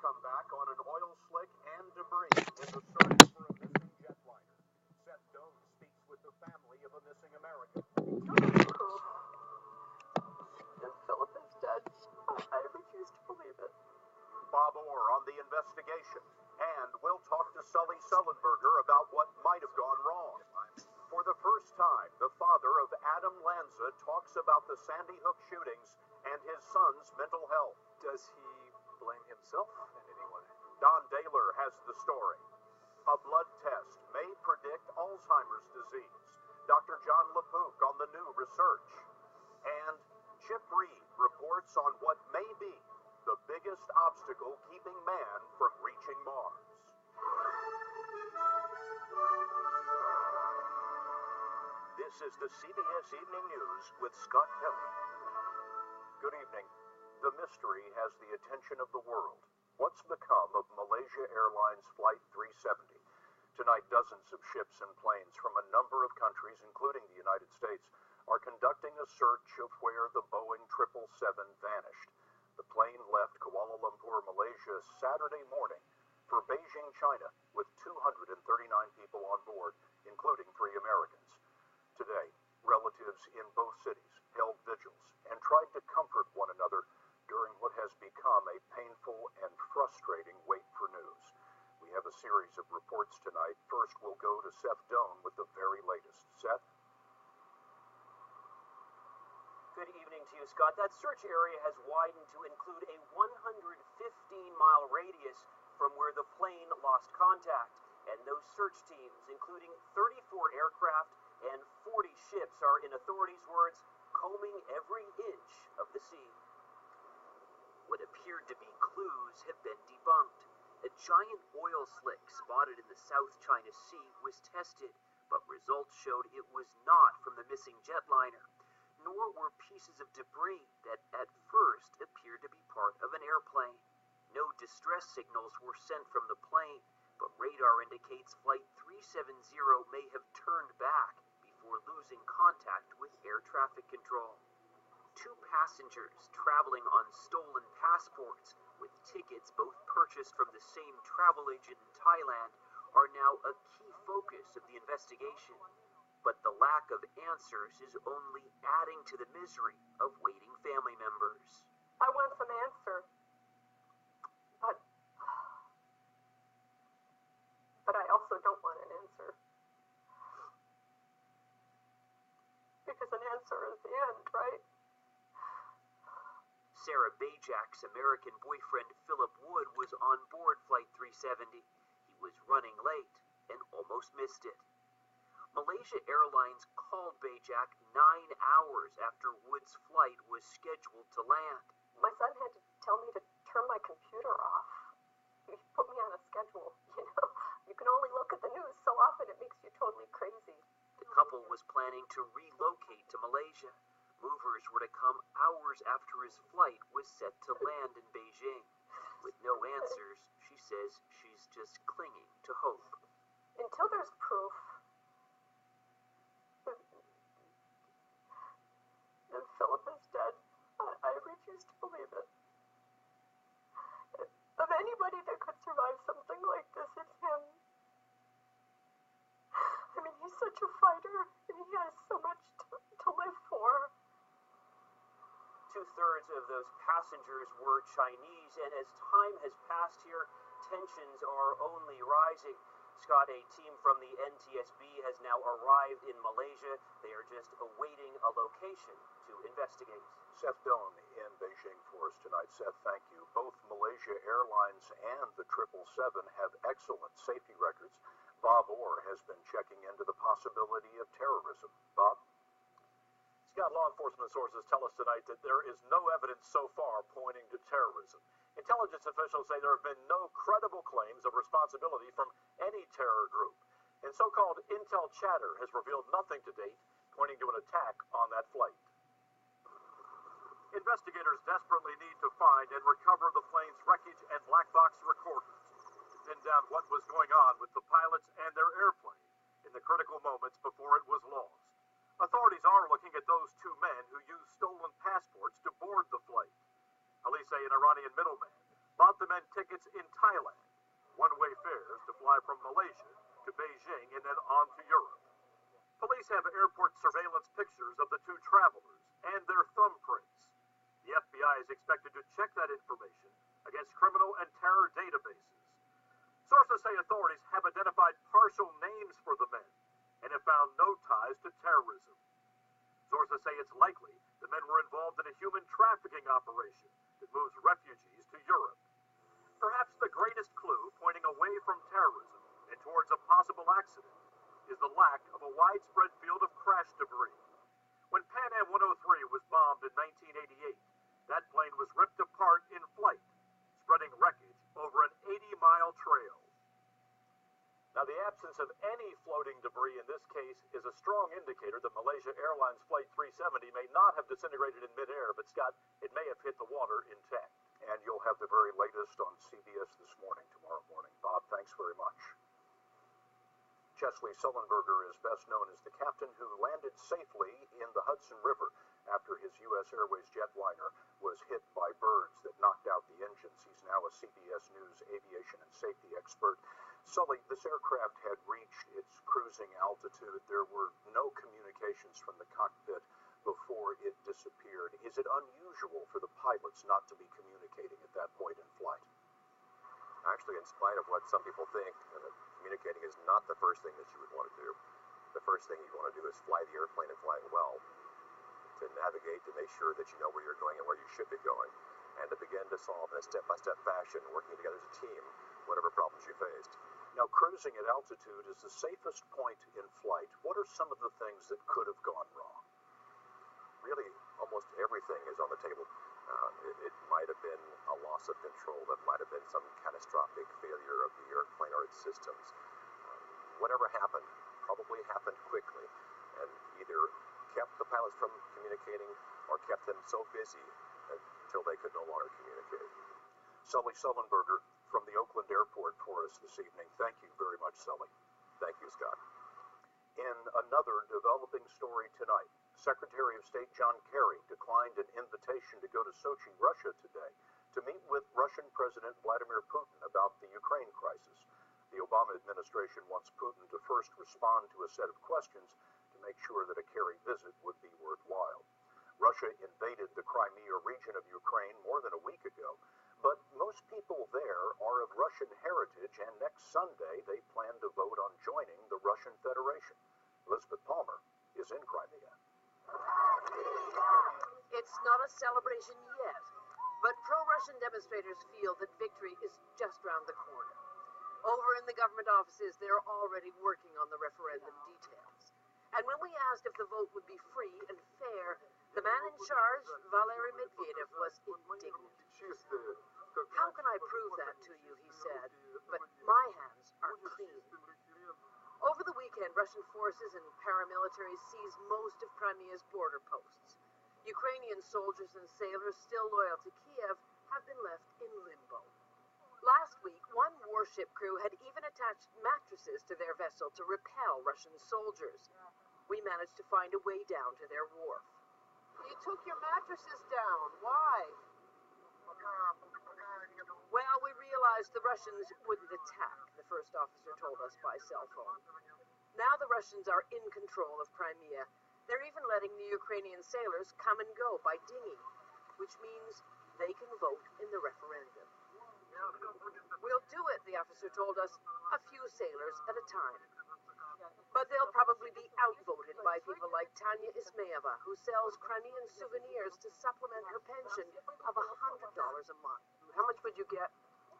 come back on an oil slick and debris in the search for a missing jetliner. Seth Doan speaks with the family of a missing American. And Philip is dead. I refuse to believe it. Bob Orr on the investigation. And we'll talk to Sully Sullenberger about what might have gone wrong. For the first time, the father of Adam Lanza talks about the Sandy Hook shootings and his son's mental health. Does he blame himself in any way? Don Daler has the story. A blood test may predict Alzheimer's disease. Dr. John LaPook on the new research. And Chip Reed reports on what may be the biggest obstacle keeping man from reaching Mars. This is the CBS Evening News with Scott Kelly. Good evening. The mystery has the attention of the world. What's become of Malaysia Airlines Flight 370? Tonight, dozens of ships and planes from a number of countries, including the United States, are conducting a search of where the Boeing 777 vanished. The plane left Kuala Lumpur, Malaysia, Saturday morning for Beijing, China, with 239 people on board, including 3 Americans. Today, relatives in both cities held vigils and tried to comfort one another during what has become a painful and frustrating wait for news. We have a series of reports tonight. First, we'll go to Seth Doan with the very latest. Seth? Good evening to you, Scott. That search area has widened to include a 115-mile radius from where the plane lost contact. And those search teams, including 34 aircraft and 40 ships, are, in authorities' words, combing every inch of the sea. What appeared to be clues have been debunked. A giant oil slick spotted in the South China Sea was tested, but results showed it was not from the missing jetliner, nor were pieces of debris that at first appeared to be part of an airplane. No distress signals were sent from the plane, but radar indicates Flight 370 may have turned back before losing contact with air traffic control. 2 passengers traveling on stolen passports with tickets both purchased from the same travel agent in Thailand are now a key focus of the investigation. But the lack of answers is only adding to the misery of waiting family members. I want some answer. But I also don't want an answer. Because an answer is the end, right? Sarah Bajak's American boyfriend Philip Wood was on board Flight 370. He was running late and almost missed it. Malaysia Airlines called Bajak 9 hours after Wood's flight was scheduled to land. My son had to tell me to turn my computer off. He put me on a schedule. You can only look at the news so often it makes you totally crazy. The couple was planning to relocate to Malaysia. Movers were to come hours after his flight was set to land in Beijing. With no answers, she says she's just clinging to hope. Until there's proof that Philip is dead, I refuse to believe it. Of anybody that could survive something like this, it's him. I mean, he's such a fighter, and he has so much to live for. 2/3 of those passengers were Chinese, and as time has passed here, tensions are only rising. Scott, a team from the NTSB has now arrived in Malaysia. They are just awaiting a location to investigate. Seth Doan in Beijing for us tonight. Seth, thank you. Both Malaysia Airlines and the 777 have excellent safety records. Bob Orr has been checking into the possibility of terrorism. Bob? Scott, law enforcement sources tell us tonight that there is no evidence so far pointing to terrorism. Intelligence officials say there have been no credible claims of responsibility from any terror group. And so-called intel chatter has revealed nothing to date pointing to an attack on that flight. Investigators desperately need to find and recover the plane's wreckage and black box recorders, pin down what was going on with the pilots and their airplane in the critical moments before it was lost. Authorities are looking at those 2 men who used stolen passports to board the flight. Police say an Iranian middleman bought the the men tickets in Thailand, one-way fares to fly from Malaysia to Beijing and then on to Europe. Police have airport surveillance pictures of the two travelers and their thumbprints. The FBI is expected to check that information against criminal and terror databases. Sources say authorities have identified partial names for the men and have found no ties to terrorism. Sources say it's likely the men were involved in a human trafficking operation that moves refugees to Europe. Perhaps the greatest clue pointing away from terrorism and towards a possible accident is the lack of a widespread field of crash debris. When Pan Am 103 was bombed in 1988, that plane was ripped apart in flight, spreading wreckage over an 80-mile trail. Now, the absence of any floating debris in this case is a strong indicator that Malaysia Airlines Flight 370 may not have disintegrated in midair, but Scott, it may have hit the water intact. And you'll have the very latest on CBS this morning, tomorrow morning. Bob, thanks very much. Chesley Sullenberger is best known as the captain who landed safely in the Hudson River after his U.S. Airways jetliner was hit by birds that knocked out the engines. He's now a CBS News aviation and safety expert. Sully, this aircraft had reached its cruising altitude. There were no communications from the cockpit before it disappeared. Is it unusual for the pilots not to be communicating at that point in flight? Actually, in spite of what some people think, communicating is not the first thing that you would want to do. The first thing you want to do is fly the airplane and fly it well, to navigate, to make sure that you know where you're going and where you should be going, and to begin to solve in a step-by-step fashion, working together as a team, whatever problems you faced. Now, cruising at altitude is the safest point in flight. What are some of the things that could have gone wrong? Really, almost everything is on the table. It might have been a loss of control. It might have been some catastrophic failure of the airplane or its systems. Whatever happened probably happened quickly and either kept the pilots from communicating or kept them so busy until they could no longer communicate. Sully Sullenberger from the Oakland Airport for us this evening. Thank you very much, Sully. Thank you, Scott. In another developing story tonight, Secretary of State John Kerry declined an invitation to go to Sochi, Russia today to meet with Russian President Vladimir Putin about the Ukraine crisis. The Obama administration wants Putin to first respond to a set of questions to make sure that a Kerry visit would be worthwhile. Russia invaded the Crimea region of Ukraine more than a week ago, but most people there are of Russian heritage, and next Sunday they plan to vote on joining the Russian Federation. Elizabeth Palmer is in Crimea. It's not a celebration yet, but pro-Russian demonstrators feel that victory is just around the corner. Over in the government offices, they're already working on the referendum details. And when we asked if the vote would be free and fair, the man in charge, Valery Medvedev, was indignant. How can I prove that to you, he said, but my hands are clean. Over the weekend, Russian forces and paramilitaries seized most of Crimea's border posts. Ukrainian soldiers and sailors still loyal to Kiev have been left in limbo. Last week, one warship crew had even attached mattresses to their vessel to repel Russian soldiers. We managed to find a way down to their wharf. You took your mattresses down. Why? Well, we realized the Russians wouldn't attack, the first officer told us by cell phone. Now the Russians are in control of Crimea. They're even letting the Ukrainian sailors come and go by dinghy, which means they can vote in the referendum. We'll do it, the officer told us, a few sailors at a time. But they'll probably be outvoted by people like Tanya Ismaeva, who sells Crimean souvenirs to supplement her pension of $100 a month. How much would you get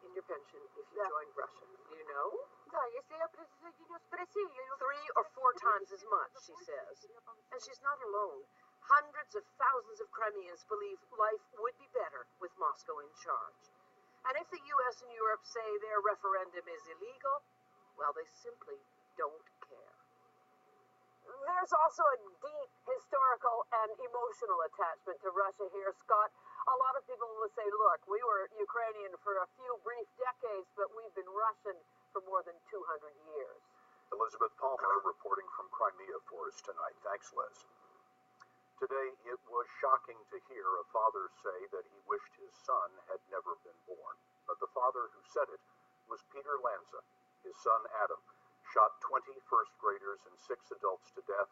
in your pension if you joined Russia? Do you know? 3 or 4 times as much, she says. And she's not alone. Hundreds of thousands of Crimeans believe life would be better with Moscow in charge. And if the U.S. and Europe say their referendum is illegal, well, they simply don't care. There's also a deep historical and emotional attachment to Russia here, Scott. A lot of people will say, look, we were Ukrainian for a few brief decades, but we've been Russian for more than 200 years. Elizabeth Palmer reporting from Crimea for us tonight. Thanks, Liz. Today, it was shocking to hear a father say that he wished his son had never been born. But the father who said it was Peter Lanza. His son, Adam, shot 20 first graders and 6 adults to death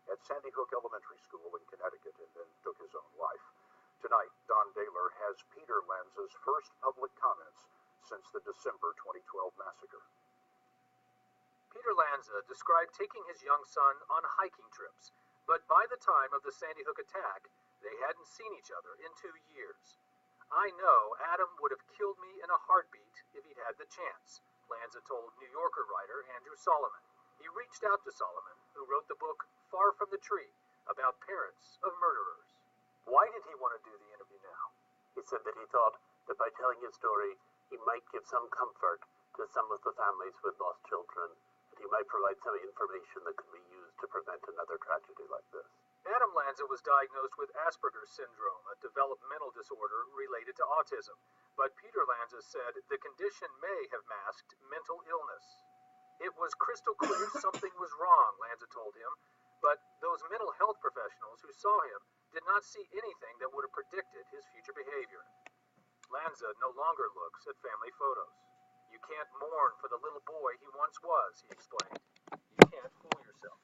at Sandy Hook Elementary School in Connecticut and then took his own life. Tonight, Don Daler has Peter Lanza's first public comments since the December 2012 massacre. Peter Lanza described taking his young son on hiking trips, but by the time of the Sandy Hook attack, they hadn't seen each other in 2 years. I know Adam would have killed me in a heartbeat if he'd had the chance, Lanza told New Yorker writer Andrew Solomon. He reached out to Solomon, who wrote the book Far from the Tree, about parents of murderers. Why did he want to do the interview now? He said that he thought that by telling his story, he might give some comfort to some of the families with lost children, that he might provide some information that could be used to prevent another tragedy like this. Adam Lanza was diagnosed with Asperger's syndrome, a developmental disorder related to autism, but Peter Lanza said the condition may have masked mental illness. It was crystal clear something was wrong, Lanza told him, but those mental health professionals who saw him did not see anything that would have predicted his future behavior. Lanza no longer looks at family photos. You can't mourn for the little boy he once was, he explained. You can't fool yourself.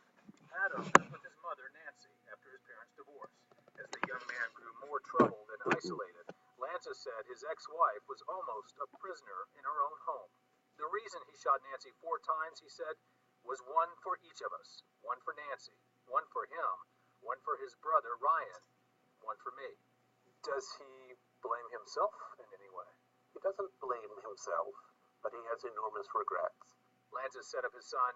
Adam lived with his mother, Nancy, after his parents' divorce. As the young man grew more troubled and isolated, Lanza said his ex-wife was almost a prisoner in her own home. The reason he shot Nancy 4 times, he said, was one for each of us. One for Nancy, one for him, one for his brother, Ryan, one for me. Does he blame himself in any way? He doesn't blame himself, but he has enormous regrets. Lanza said of his son,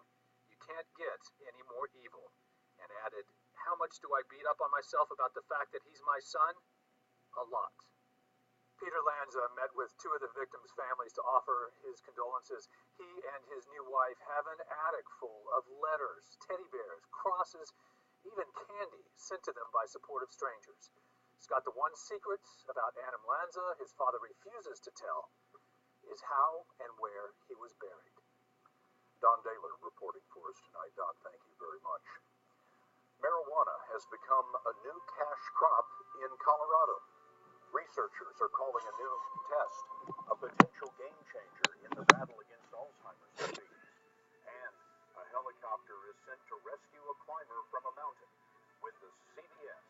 "You can't get any more evil," and added, "How much do I beat up on myself about the fact that he's my son? A lot." Peter Lanza met with 2 of the victims' families to offer his condolences. He and his new wife have an attic full of letters, teddy bears, crosses, even candy sent to them by supportive strangers. Scott, the one secret about Adam Lanza his father refuses to tell is how and where he was buried. Don Daler reporting for us tonight. Don, thank you very much. Marijuana has become a new cash crop in Colorado. Researchers are calling a new test a potential game changer in the battle against Alzheimer's disease. And a helicopter is sent to rescue a climber from a mountain with the CBS